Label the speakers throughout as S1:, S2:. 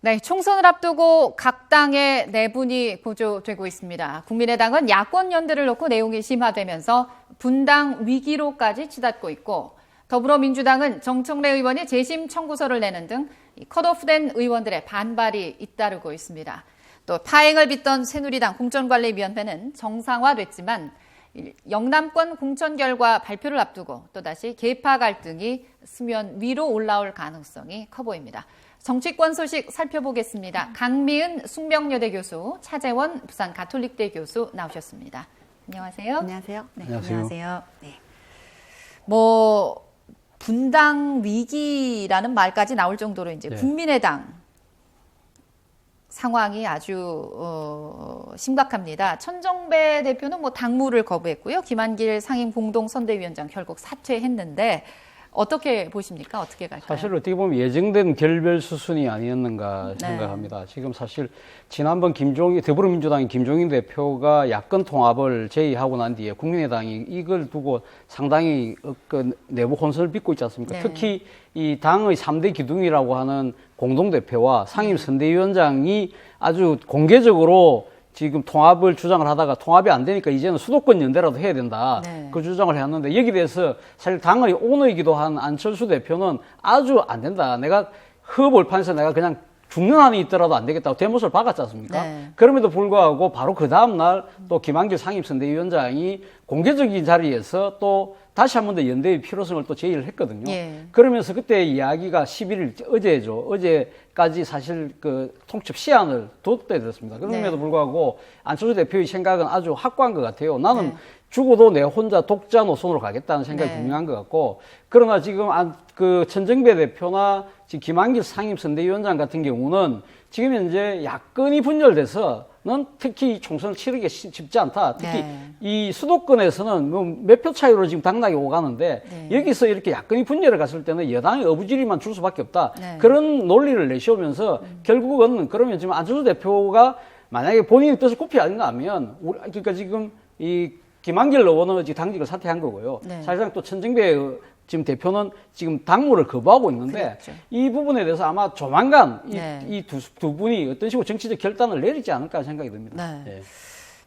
S1: 네, 총선을 앞두고 각 당의 내분이 고조되고 있습니다. 국민의당은 야권 연대를 놓고 내용이 심화되면서 분당 위기로까지 치닫고 있고, 더불어민주당은 정청래 의원이 재심 청구서를 내는 등 컷오프된 의원들의 반발이 잇따르고 있습니다. 또 파행을 빚던 새누리당 공천관리위원회는 정상화됐지만 영남권 공천 결과 발표를 앞두고 또다시 계파 갈등이 수면 위로 올라올 가능성이 커 보입니다. 정치권 소식 살펴보겠습니다. 강미은 숙명여대 교수, 차재원 부산 가톨릭대 교수 나오셨습니다. 안녕하세요.
S2: 안녕하세요.
S1: 네,
S2: 안녕하세요.
S1: 네. 분당 위기라는 말까지 나올 정도로 이제 국민의당 상황이 아주 심각합니다. 천정배 대표는 당무를 거부했고요. 김한길 상임 공동선대위원장 결국 사퇴했는데 어떻게 보십니까? 어떻게 갈까요?
S3: 사실 어떻게 보면 예정된 결별 수순이 아니었는가 생각합니다. 지금 사실 지난번 더불어민주당의 김종인 대표가 야권 통합을 제의하고 난 뒤에 국민의당이 이걸 두고 상당히 내부 혼선을 빚고 있지 않습니까?
S1: 네.
S3: 특히 이 당의 3대 기둥이라고 하는 공동대표와 상임선대위원장이 아주 공개적으로 지금 통합을 주장을 하다가 통합이 안 되니까 이제는 수도권 연대라도 해야 된다.
S1: 네.
S3: 그 주장을 해왔는데 여기 대해서 사실 당의 오너이기도 한 안철수 대표는 아주 안 된다. 내가 허벌판에서 내가 그냥 죽는 한이 있더라도 안 되겠다고 대못을 박았지 않습니까?
S1: 네.
S3: 그럼에도 불구하고 바로 그 다음날 또 김한길 상임선대위원장이 공개적인 자리에서 또 다시 한 번 더 연대의 필요성을 또 제의를 했거든요.
S1: 예.
S3: 그러면서 그때 이야기가 11일, 어제까지 사실 그 통첩 시한을 뒀대 들었습니다. 그럼에도
S1: 네.
S3: 불구하고 안철수 대표의 생각은 아주 확고한 것 같아요. 나는 죽어도 내 혼자 독자 노선으로 가겠다는 생각이 분명한 것 같고, 그러나 지금 천정배 대표나 지금 김한길 상임선대위원장 같은 경우는 지금 현재 야권이 분열돼서는 특히 총선을 치르기 쉽지 않다. 특히 이 수도권에서는 몇 표 차이로 지금 당락이 오가는데 여기서 이렇게 야권이 분열해 갔을 때는 여당의 어부지리만 줄 수밖에 없다. 그런 논리를 내세우면서 결국은 그러면 지금 안철수 대표가 만약에 본인의 뜻을 굽히 아닌가 하면 그러니까 지금 이 김한길 의원은 지금 당직을 사퇴한 거고요. 사실상 또 천정배 지금 대표는 지금 당무를 거부하고 있는데
S1: 그렇죠.
S3: 이 부분에 대해서 아마 조만간
S1: 네.
S3: 이 두 분이 어떤 식으로 정치적 결단을 내리지 않을까 생각이 듭니다.
S1: 네.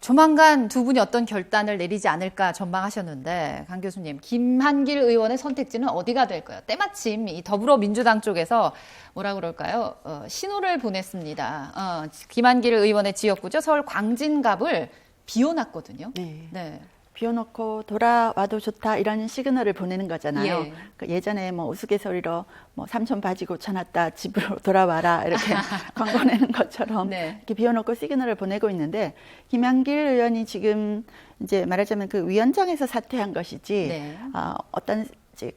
S1: 조만간 두 분이 어떤 결단을 내리지 않을까 전망하셨는데, 강 교수님, 김한길 의원의 선택지는 어디가 될까요? 때마침 이 더불어민주당 쪽에서 뭐라 그럴까요? 신호를 보냈습니다. 김한길 의원의 지역구죠. 서울 광진갑을 비워놨거든요.
S2: 네. 비워놓고 돌아와도 좋다 이런 시그널을 보내는 거잖아요. 예전에 우스갯소리로 삼촌 바지 고쳐놨다 집으로 돌아와라 이렇게 광고 내는 것처럼 이렇게 비워놓고 시그널을 보내고 있는데, 김한길 의원이 지금 이제 말하자면 그 위원장에서 사퇴한 것이지 어떤 이제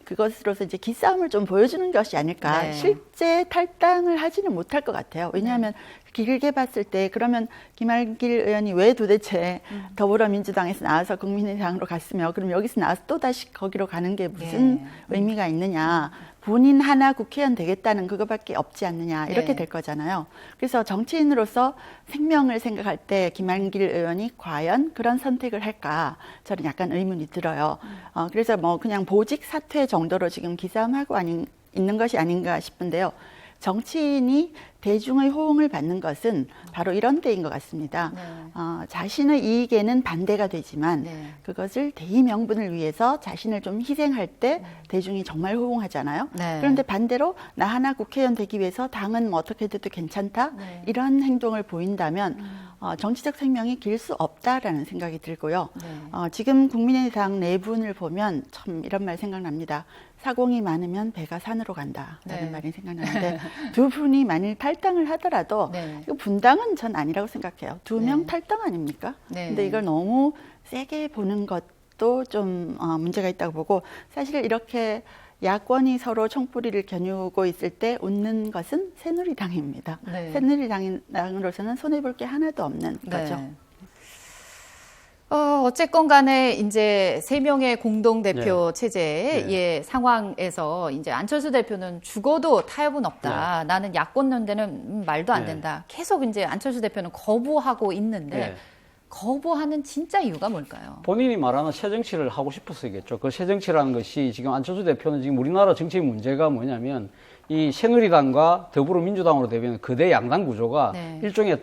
S2: 그것으로서 이제 기싸움을 좀 보여주는 것이 아닐까. 실제 탈당을 하지는 못할 것 같아요. 왜냐하면 길게 봤을 때 그러면 김한길 의원이 왜 도대체 더불어민주당에서 나와서 국민의당으로 갔으며, 그럼 여기서 나와서 또 다시 거기로 가는 게 무슨 의미가 있느냐. 본인 하나 국회의원 되겠다는 그거밖에 없지 않느냐, 이렇게 될 거잖아요. 그래서 정치인으로서 생명을 생각할 때 김한길 의원이 과연 그런 선택을 할까, 저는 약간 의문이 들어요. 그래서 그냥 보직 사퇴 정도로 지금 기싸움하고 있는 것이 아닌가 싶은데요. 정치인이 대중의 호응을 받는 것은 바로 이런 때인 것 같습니다. 자신의 이익에는 반대가 되지만 그것을 대의 명분을 위해서 자신을 좀 희생할 때 대중이 정말 호응하잖아요. 그런데 반대로 나 하나 국회의원 되기 위해서 당은 어떻게 돼도 괜찮다, 이런 행동을 보인다면 정치적 생명이 길 수 없다라는 생각이 들고요. 지금 국민의당 내분을 보면 참 이런 말 생각납니다. 사공이 많으면 배가 산으로 간다라는 말이 생각나는데, 두 분이 만일 탈당을 하더라도 이거 분당은 전 아니라고 생각해요. 두 명 탈당 아닙니까? 근데 이걸 너무 세게 보는 것도 좀 문제가 있다고 보고, 사실 이렇게 야권이 서로 총뿌리를 겨누고 있을 때 웃는 것은 새누리당입니다. 새누리당으로서는 손해볼 게 하나도 없는 거죠.
S1: 어쨌건 간에 이제 3명의 공동대표 체제의 상황에서 이제 안철수 대표는 죽어도 타협은 없다. 나는 야권 연대는 말도 안 된다. 계속 이제 안철수 대표는 거부하고 있는데 거부하는 진짜 이유가 뭘까요?
S3: 본인이 말하는 새정치를 하고 싶어서겠죠. 그 새정치라는 것이 지금 안철수 대표는 지금 우리나라 정치의 문제가 뭐냐면 이 새누리당과 더불어민주당으로 되면 거대 양당 구조가
S1: 네.
S3: 일종의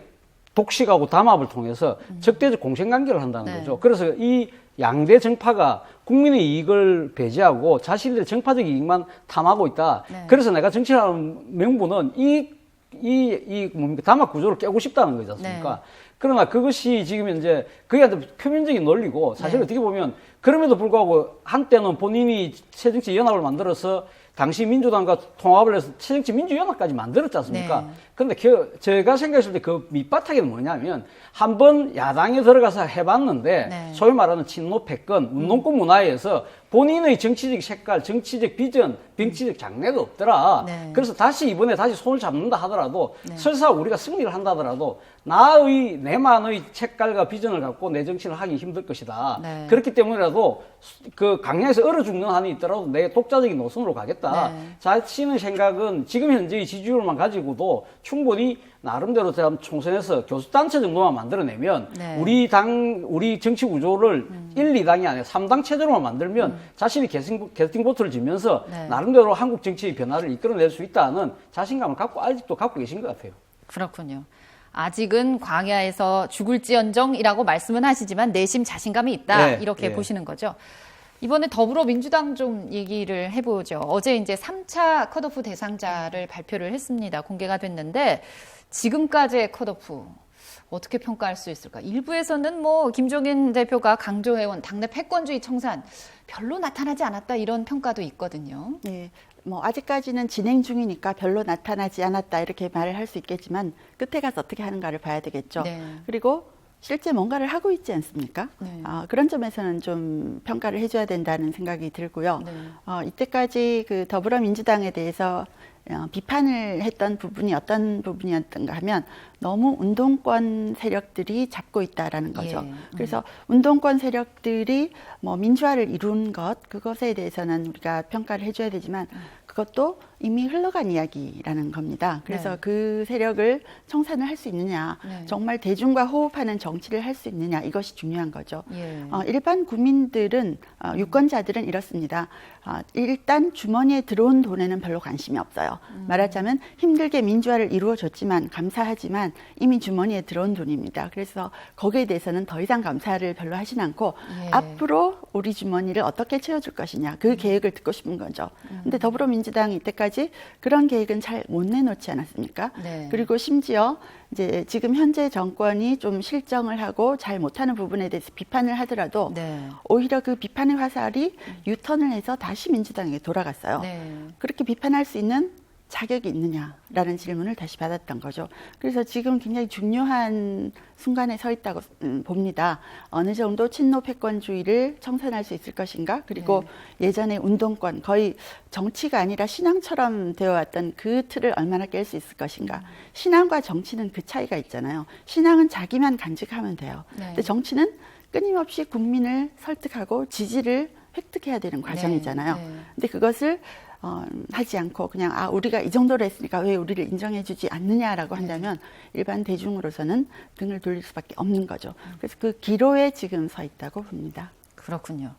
S3: 독식하고 담합을 통해서 적대적 공생관계를 한다는
S1: 네.
S3: 거죠. 그래서 이 양대 정파가 국민의 이익을 배제하고 자신들의 정파적 이익만 탐하고 있다.
S1: 네.
S3: 그래서 내가 정치하는 명분은 뭡니까? 담합 구조를 깨고 싶다는 거지 않습니까?
S1: 네.
S3: 그러나 그것이 지금 이제 그게 표면적인 논리고 사실
S1: 네.
S3: 어떻게 보면 그럼에도 불구하고 한때는 본인이 새정치 연합을 만들어서 당시 민주당과 통합을 해서 새정치 민주연합까지 만들었지 않습니까?
S1: 네.
S3: 근데 제가 생각했을 때 그 밑바탕에는 뭐냐면 한번 야당에 들어가서 해봤는데
S1: 네.
S3: 소위 말하는 친노 패권, 운동권 문화에서 본인의 정치적 색깔, 정치적 비전, 정치적 장래가 없더라.
S1: 네.
S3: 그래서 이번에 다시 손을 잡는다 하더라도
S1: 네.
S3: 설사 우리가 승리를 한다 하더라도 내만의 색깔과 비전을 갖고 내 정치를 하기 힘들 것이다.
S1: 네.
S3: 그렇기 때문이라도 그 강야에서 얼어 죽는 한이 있더라도 내 독자적인 노선으로 가겠다.
S1: 네.
S3: 자신의 생각은 지금 현재의 지지율만 가지고도 충분히 나름대로 총선에서 교수단체 정도만 만들어내면
S1: 네.
S3: 우리 정치 구조를 1, 2당이 아니라 3당 체제로만 만들면 자신이 게스팅 보트를 지면서
S1: 네.
S3: 나름대로 한국 정치의 변화를 이끌어낼 수 있다는 자신감을 아직도 갖고 계신 것 같아요.
S1: 그렇군요. 아직은 광야에서 죽을지언정이라고 말씀은 하시지만 내심 자신감이 있다.
S3: 네,
S1: 이렇게
S3: 네.
S1: 보시는 거죠. 이번에 더불어민주당 좀 얘기를 해보죠. 어제 이제 3차 컷오프 대상자를 발표를 했습니다. 공개가 됐는데 지금까지의 컷오프 어떻게 평가할 수 있을까? 일부에서는 뭐 김종인 대표가 강조해온 당내 패권주의 청산 별로 나타나지 않았다 이런 평가도 있거든요.
S2: 네. 뭐 아직까지는 진행 중이니까 별로 나타나지 않았다 이렇게 말을 할 수 있겠지만 끝에 가서 어떻게 하는가를 봐야 되겠죠.
S1: 네.
S2: 그리고 실제 뭔가를 하고 있지 않습니까?
S1: 네.
S2: 그런 점에서는 좀 평가를 해줘야 된다는 생각이 들고요.
S1: 네.
S2: 이때까지 그 더불어민주당에 대해서 비판을 했던 부분이 어떤 부분이었던가 하면 너무 운동권 세력들이 잡고 있다라는 거죠.
S1: 예.
S2: 그래서 운동권 세력들이 뭐 민주화를 이룬 그것에 대해서는 우리가 평가를 해줘야 되지만 그것도 이미 흘러간 이야기라는 겁니다. 그래서
S1: 네.
S2: 그 세력을 청산을 할 수 있느냐,
S1: 네.
S2: 정말 대중과 호흡하는 정치를 할 수 있느냐, 이것이 중요한 거죠.
S1: 예.
S2: 일반 국민들은, 유권자들은 이렇습니다. 일단 주머니에 들어온 돈에는 별로 관심이 없어요. 말하자면 힘들게 민주화를 이루어줬지만 감사하지만 이미 주머니에 들어온 돈입니다. 그래서 거기에 대해서는 더 이상 감사를 별로 하진 않고
S1: 예.
S2: 앞으로 우리 주머니를 어떻게 채워줄 것이냐, 그 계획을 듣고 싶은 거죠. 근데 더불어민주당이 이때까지 그런 계획은 잘 못 내놓지 않았습니까?
S1: 네.
S2: 그리고 심지어 이제 지금 현재 정권이 좀 실정을 하고 잘 못하는 부분에 대해서 비판을 하더라도
S1: 네.
S2: 오히려 그 비판의 화살이 유턴을 해서 다시 민주당에게 돌아갔어요.
S1: 네.
S2: 그렇게 비판할 수 있는 자격이 있느냐라는 질문을 다시 받았던 거죠. 그래서 지금 굉장히 중요한 순간에 서 있다고 봅니다. 어느 정도 친노 패권주의를 청산할 수 있을 것인가? 그리고 예전에 운동권, 거의 정치가 아니라 신앙처럼 되어왔던 그 틀을 얼마나 깰 수 있을 것인가? 신앙과 정치는 그 차이가 있잖아요. 신앙은 자기만 간직하면 돼요.
S1: 네.
S2: 근데 정치는 끊임없이 국민을 설득하고 지지를 획득해야 되는 과정이잖아요.
S1: 네.
S2: 근데 그것을 하지 않고 그냥 우리가 이 정도로 했으니까 왜 우리를 인정해주지 않느냐라고 한다면 일반 대중으로서는 등을 돌릴 수밖에 없는 거죠. 그래서 그 기로에 지금 서 있다고 봅니다.
S1: 그렇군요.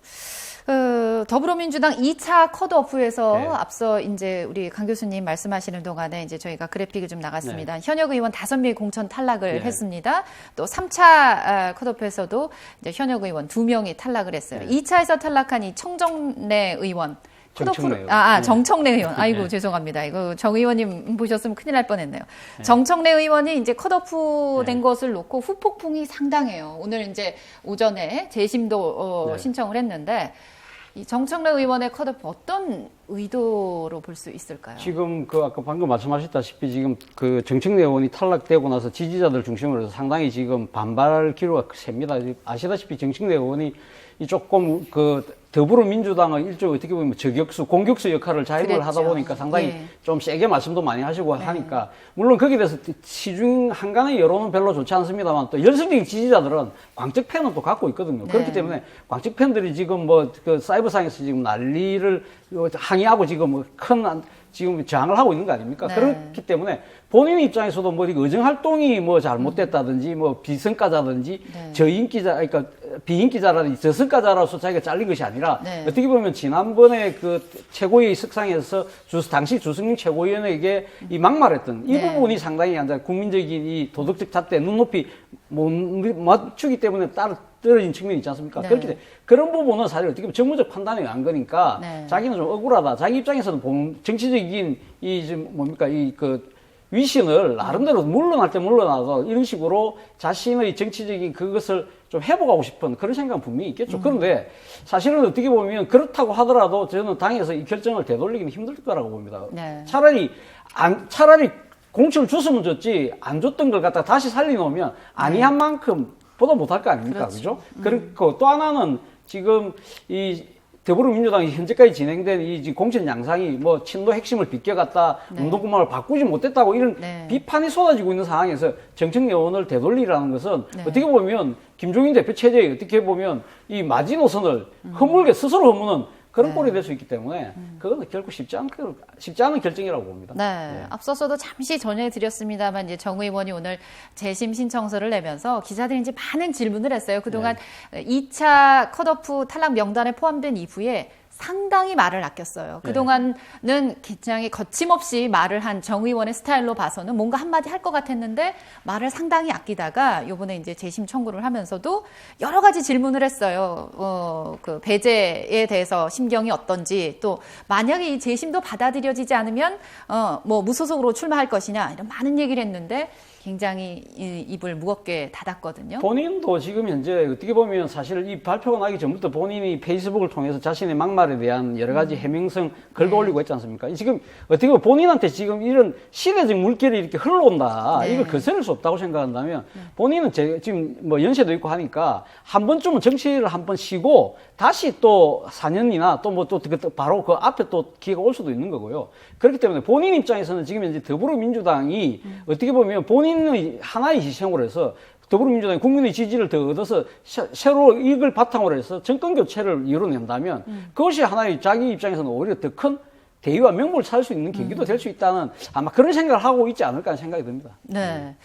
S1: 더불어민주당 2차 컷오프에서
S3: 네.
S1: 앞서 이제 우리 강 교수님 말씀하시는 동안에 이제 저희가 그래픽이 좀 나갔습니다. 현역 의원 5명이 공천 탈락을
S3: 네.
S1: 했습니다. 또 3차 컷오프에서도 이제 현역 의원 2명이 탈락을 했어요.
S3: 네.
S1: 2차에서 탈락한 이 청정래 의원.
S3: 정청래 의원.
S1: 정청래 의원. 아이고,
S3: 네.
S1: 죄송합니다. 이거 정 의원님 보셨으면 큰일 날 뻔했네요. 정청래 의원이 이제 컷오프 된 것을 놓고 후폭풍이 상당해요. 오늘 이제 오전에 재심도 신청을 했는데 이 정청래 의원의 컷오프 어떤 의도로 볼 수 있을까요?
S3: 지금 아까 방금 말씀하셨다시피 지금 그 정청래 의원이 탈락되고 나서 지지자들 중심으로 해서 상당히 지금 반발 기류가 셉니다. 아시다시피 정청래 의원이 조금 더불어민주당의 일종의 어떻게 보면 저격수, 공격수 역할을 자임을
S1: 그랬죠.
S3: 하다 보니까 상당히
S1: 예.
S3: 좀 세게 말씀도 많이 하시고 하니까 물론 거기에 대해서 시중 한간의 여론은 별로 좋지 않습니다만 또 열성적인 지지자들은 광적 팬은 또 갖고 있거든요.
S1: 네.
S3: 그렇기 때문에 광적 팬들이 지금 사이버상에서 지금 난리를 항의하고 지금 큰 지금 저항을 하고 있는 거 아닙니까?
S1: 네.
S3: 그렇기 때문에 본인 입장에서도 뭐 의정 활동이 뭐 잘못됐다든지 뭐 비성과자든지
S1: 네.
S3: 저인기자, 그러니까 비인기자라든지 저성과자라서 자기가 잘린 것이 아니라
S1: 네.
S3: 어떻게 보면 지난번에 그 최고위 석상에서 당시 주승용 최고위원에게 이 막말했던 이
S1: 네.
S3: 부분이 상당히 이제 국민적인 이 도덕적 잣대 눈높이 못 맞추기 때문에 떨어진 측면이 있지 않습니까?
S1: 네.
S3: 그렇기 때문에 그런 부분은 사실 어떻게 보면 정무적 판단에 의한 거니까
S1: 네.
S3: 자기는 좀 억울하다. 자기 입장에서는 정치적인 이 지금 뭡니까 이 그 위신을 나름대로 물러날 때 물러나서 이런 식으로 자신의 정치적인 그것을 좀 회복하고 싶은 그런 생각은 분명히 있겠죠. 그런데 사실은 어떻게 보면 그렇다고 하더라도 저는 당에서 이 결정을 되돌리기는 힘들 거라고 봅니다.
S1: 네.
S3: 차라리 공천을 줬으면 줬지 안 줬던 걸 갖다 다시 살려놓으면 아니한 만큼 보다 못할 거 아닙니까? 그죠? 그리고 또 하나는 지금 이 더불어민주당이 현재까지 진행된 이 지금 공천 양상이 뭐 친노 핵심을 비껴갔다,
S1: 네.
S3: 운동구만을 바꾸지 못했다고 이런
S1: 네.
S3: 비판이 쏟아지고 있는 상황에서 정책 여원을 되돌리라는 것은
S1: 네.
S3: 어떻게 보면 김종인 대표 체제에 어떻게 보면 이 마지노선을 허물게 스스로 허무는 그런
S1: 네.
S3: 꼴이 될 수 있기 때문에 그건 결코 쉽지 않은 결정이라고 봅니다.
S1: 네. 앞서서도 잠시 전해드렸습니다만 이제 정 의원이 오늘 재심 신청서를 내면서 기자들이 이제 많은 질문을 했어요. 그동안 2차 컷오프 탈락 명단에 포함된 이후에 상당히 말을 아꼈어요. 그동안은 굉장히 거침없이 말을 한 정 의원의 스타일로 봐서는 뭔가 한마디 할 것 같았는데 말을 상당히 아끼다가 요번에 이제 재심 청구를 하면서도 여러 가지 질문을 했어요. 그 배제에 대해서 심경이 어떤지 또 만약에 이 재심도 받아들여지지 않으면 뭐 무소속으로 출마할 것이냐 이런 많은 얘기를 했는데 굉장히 입을 무겁게 닫았거든요.
S3: 본인도 지금 현재 어떻게 보면 사실 이 발표가 나기 전부터 본인이 페이스북을 통해서 자신의 막말에 대한 여러 가지 해명성 걸고 올리고 있지 않습니까? 지금 어떻게 보면 본인한테 지금 이런 시대적 물결이 이렇게 흘러온다.
S1: 네.
S3: 이걸 거스를 수 없다고 생각한다면 본인은 지금 뭐 연세도 있고 하니까 한 번쯤은 정치를 한 번 쉬고 다시 또 4년이나 또 뭐 또 바로 그 앞에 또 기회가 올 수도 있는 거고요. 그렇기 때문에 본인 입장에서는 지금 현재 더불어민주당이 어떻게 보면 본인의 하나의 희생으로 해서 더불어민주당이 국민의 지지를 더 얻어서 새로 이걸 바탕으로 해서 정권 교체를 이뤄낸다면 그것이 하나의 자기 입장에서는 오히려 더 큰 대의와 명분을 찾을 수 있는 계기도 될 수 있다는 아마 그런 생각을 하고 있지 않을까 하는 생각이 듭니다.
S1: 네.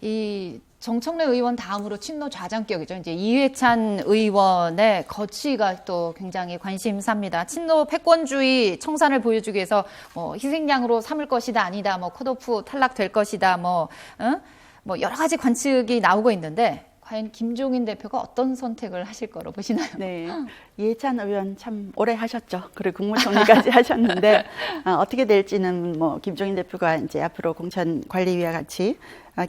S1: 이 정청래 의원 다음으로 친노 좌장격이죠. 이제 이회찬 의원의 거취가 또 굉장히 관심사입니다. 친노 패권주의 청산을 보여주기 위해서 뭐 희생양으로 삼을 것이다 아니다, 뭐 컷오프 탈락될 것이다, 뭐 여러 가지 관측이 나오고 있는데 과연 김종인 대표가 어떤 선택을 하실 거로 보시나요?
S2: 네, 이해찬 의원 참 오래 하셨죠. 그리고 국무총리까지 하셨는데 어떻게 될지는 뭐 김종인 대표가 이제 앞으로 공천관리위와 같이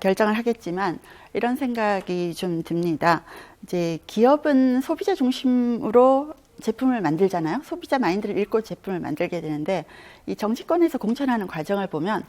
S2: 결정을 하겠지만 이런 생각이 좀 듭니다. 이제 기업은 소비자 중심으로 제품을 만들잖아요. 소비자 마인드를 읽고 제품을 만들게 되는데 이 정치권에서 공천하는 과정을 보면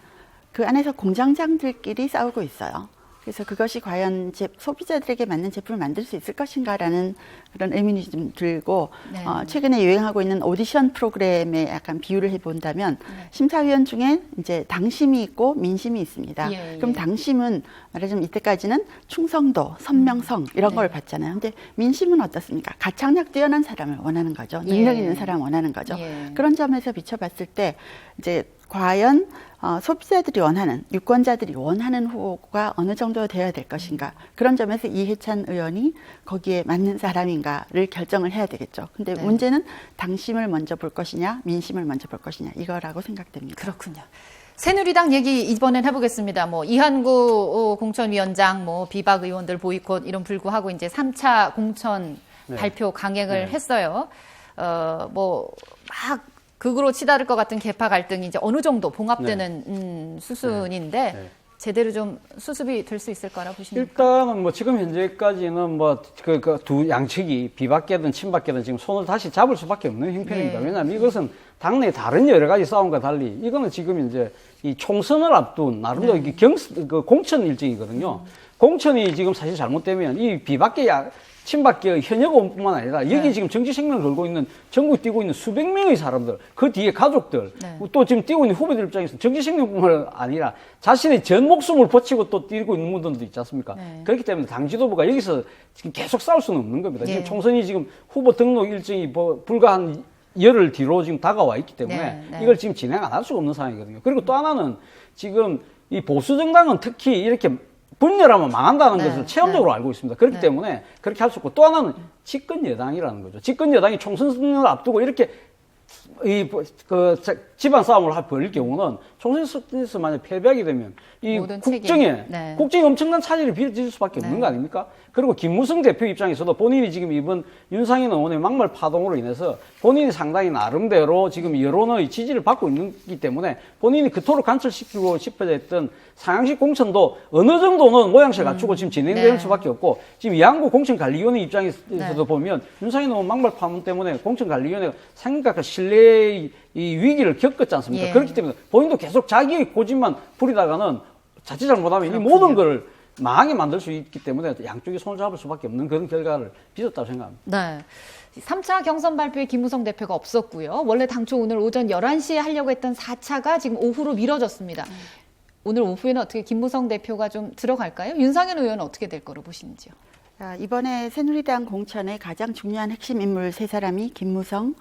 S2: 그 안에서 공장장들끼리 싸우고 있어요. 그래서 그것이 과연 소비자들에게 맞는 제품을 만들 수 있을 것인가라는 그런 의문이 좀 들고
S1: 네.
S2: 최근에 유행하고 있는 오디션 프로그램에 약간 비유를 해본다면 심사위원 중에 이제 당심이 있고 민심이 있습니다.
S1: 예, 예.
S2: 그럼 당심은 말하자면 이때까지는 충성도, 선명성 이런 걸 봤잖아요. 근데 민심은 어떻습니까? 가창력 뛰어난 사람을 원하는 거죠. 능력 있는 사람을 원하는 거죠.
S1: 예.
S2: 그런 점에서 비춰봤을 때 이제 과연 소비자들이 원하는, 유권자들이 원하는 후보가 어느 정도 되어야 될 것인가. 그런 점에서 이해찬 의원이 거기에 맞는 사람인가를 결정을 해야 되겠죠. 근데
S1: 네.
S2: 문제는 당심을 먼저 볼 것이냐, 민심을 먼저 볼 것이냐, 이거라고 생각됩니다.
S1: 그렇군요. 새누리당 얘기 이번엔 해보겠습니다. 뭐 이한구 공천위원장, 뭐 비박 의원들 보이콧 이런 불구하고 이제 3차 공천
S3: 네.
S1: 발표 강행을
S3: 네.
S1: 했어요. 뭐 막 극으로 치달을 것 같은 계파 갈등이 이제 어느 정도 봉합되는 수순인데
S3: 네.
S1: 제대로 좀 수습이 될 수 있을 거라 보십니까?
S3: 일단은 뭐 지금 현재까지는 뭐 두 양측이 비박계든 친박계든 지금 손을 다시 잡을 수밖에 없는 형편입니다.
S1: 네.
S3: 왜냐하면 이것은 당내 다른 여러 가지 싸움과 달리 이거는 지금 이제 이 총선을 앞둔 나름대로 이게 공천 일정이거든요. 공천이 지금 사실 잘못되면 이 비박계 친박계의 현역 의원뿐만 아니라 여기 지금 정치 생명을 걸고 있는 전국에 뛰고 있는 수백 명의 사람들, 그 뒤에 가족들, 또 지금 뛰고 있는 후배들 입장에서 정치 생명뿐만 아니라 자신의 전 목숨을 바치고 또 뛰고 있는 분들도 있지 않습니까? 그렇기 때문에 당 지도부가 여기서 지금 계속 싸울 수는 없는 겁니다. 지금 총선이 지금 후보 등록 일정이 불과 한 열흘 뒤로 지금 다가와 있기 때문에
S1: 네, 네.
S3: 이걸 지금 진행 안 할 수가 없는 상황이거든요. 그리고 또 하나는 지금 이 보수 정당은 특히 이렇게 분열하면 망한다는
S1: 네,
S3: 것을 체험적으로
S1: 네.
S3: 알고 있습니다. 그렇기
S1: 네.
S3: 때문에 그렇게 할 수 없고 또 하나는 집권 여당이라는 거죠. 집권 여당이 총선을 앞두고 이렇게 집안 싸움을 벌일 경우는 총선에서 만약 패배하게 되면 이
S1: 모든
S3: 국정에
S1: 네.
S3: 국정에 엄청난 차질이 빚어질 수밖에 없는
S1: 네.
S3: 거 아닙니까? 그리고 김무성 대표 입장에서도 본인이 지금 이번 윤상현 의원의 막말 파동으로 인해서 본인이 상당히 나름대로 지금 여론의 지지를 받고 있기 때문에 본인이 그토록 간철시키고 싶어져 했던 상향식 공천도 어느 정도는 모양새 갖추고 지금 진행될
S1: 네.
S3: 수밖에 없고 지금 이한구 공천관리위원회 입장에서도
S1: 네.
S3: 보면 윤상현 의원 막말 파문 때문에 공천관리위원회가 상당히 신뢰의 이 위기를 겪었지 않습니까?
S1: 예.
S3: 그렇기 때문에 본인도 계속 자기의 고집만 부리다가는 자칫 잘못하면 이
S1: 그렇군요.
S3: 모든 걸 망하게 만들 수 있기 때문에 양쪽이 손을 잡을 수밖에 없는 그런 결과를 빚었다고 생각합니다.
S1: 네. 3차 경선 발표에 김무성 대표가 없었고요. 원래 당초 오늘 오전 11시에 하려고 했던 4차가 지금 오후로 미뤄졌습니다. 오늘 오후에는 어떻게 김무성 대표가 좀 들어갈까요? 윤상현 의원은 어떻게 될 거로 보시는지요?
S2: 이번에 새누리당 공천의 가장 중요한 핵심 인물 세 사람이 김무성,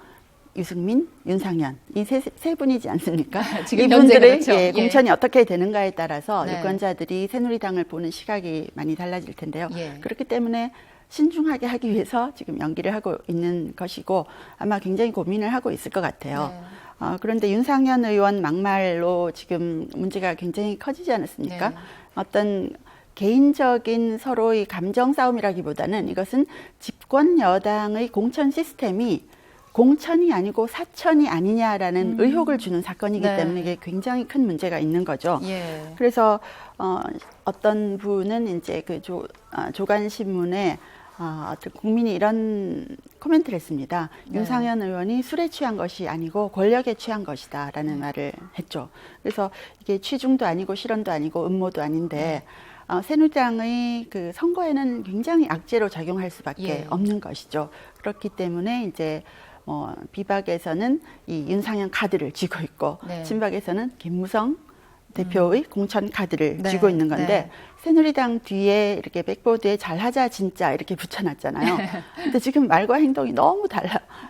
S2: 유승민, 윤상현 이 세 분이지 않습니까?
S1: 지금 현재
S2: 이분들의
S1: 그렇죠. 예.
S2: 공천이 어떻게 되는가에 따라서
S1: 네.
S2: 유권자들이 새누리당을 보는 시각이 많이 달라질 텐데요.
S1: 예.
S2: 그렇기 때문에 신중하게 하기 위해서 지금 연기를 하고 있는 것이고 아마 굉장히 고민을 하고 있을 것 같아요.
S1: 네.
S2: 그런데 윤상현 의원 막말로 지금 문제가 굉장히 커지지 않았습니까?
S1: 네.
S2: 어떤 개인적인 서로의 감정 싸움이라기보다는 이것은 집권 여당의 공천 시스템이 공천이 아니고 사천이 아니냐라는 의혹을 주는 사건이기
S1: 네.
S2: 때문에 이게 굉장히 큰 문제가 있는 거죠.
S1: 예.
S2: 그래서 어떤 분은 이제 그 조간 신문에 어떤 국민이 이런 코멘트를 했습니다.
S1: 네.
S2: 윤상현 의원이 술에 취한 것이 아니고 권력에 취한 것이다라는 말을 했죠. 그래서 이게 취중도 아니고 실언도 아니고 음모도 아닌데 새누리당의 그 선거에는 굉장히 악재로 작용할 수밖에
S1: 예.
S2: 없는 것이죠. 그렇기 때문에 이제 비박에서는 이 윤상현 카드를 쥐고 있고
S1: 네.
S2: 친박에서는 김무성 대표의 공천 카드를
S1: 네.
S2: 쥐고 있는 건데
S1: 네.
S2: 새누리당 뒤에 이렇게 백보드에 잘하자 진짜 이렇게 붙여놨잖아요. 근데 지금 말과 행동이 너무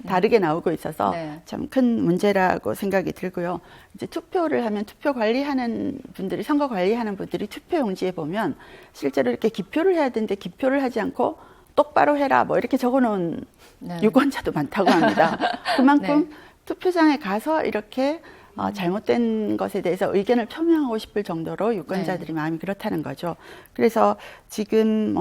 S2: 다르게 나오고 있어서
S1: 네.
S2: 참 큰 문제라고 생각이 들고요. 이제 투표를 하면 투표 관리하는 분들이 선거 관리하는 분들이 투표용지에 보면 실제로 이렇게 기표를 해야 되는데 기표를 하지 않고 똑바로 해라 뭐 이렇게 적어놓은
S1: 네.
S2: 유권자도 많다고 합니다. 그만큼
S1: 네.
S2: 투표장에 가서 이렇게 잘못된 것에 대해서 의견을 표명하고 싶을 정도로 유권자들이 마음이 그렇다는 거죠. 그래서 지금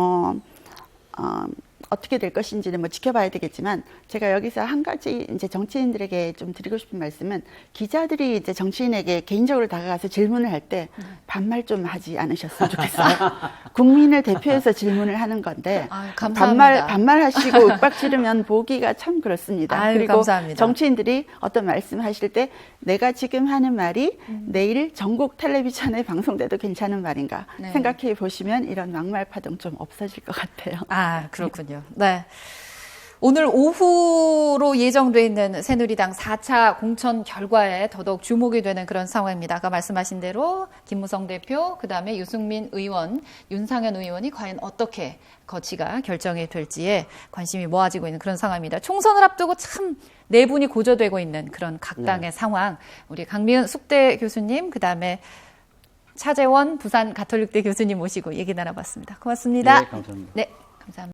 S2: 어떻게 될 것인지는 뭐 지켜봐야 되겠지만 제가 여기서 한 가지 이제 정치인들에게 좀 드리고 싶은 말씀은 기자들이 이제 정치인에게 개인적으로 다가가서 질문을 할 때 반말 좀 하지 않으셨으면 좋겠어요. 국민을 대표해서 질문을 하는 건데
S1: 감사합니다.
S2: 반말하시고 윽박 지르면 보기가 참 그렇습니다.
S1: 아유,
S2: 그리고
S1: 감사합니다.
S2: 정치인들이 어떤 말씀하실 때 내가 지금 하는 말이 내일 전국 텔레비전에 방송돼도 괜찮은 말인가
S1: 네.
S2: 생각해 보시면 이런 막말 파동 좀 없어질 것 같아요.
S1: 아, 그렇군요. 네. 오늘 오후로 예정돼 있는 새누리당 4차 공천 결과에 더더욱 주목이 되는 그런 상황입니다. 아까 말씀하신 대로 김무성 대표, 그다음에 유승민 의원, 윤상현 의원이 과연 어떻게 거치가 결정이 될지에 관심이 모아지고 있는 그런 상황입니다. 총선을 앞두고 참 내분이 고조되고 있는 그런 각 당의 상황. 우리 강미은 숙대 교수님, 그다음에 차재원 부산 가톨릭대 교수님 모시고 얘기 나눠봤습니다. 고맙습니다.
S3: 네, 감사합니다.
S1: 네, 감사합니다.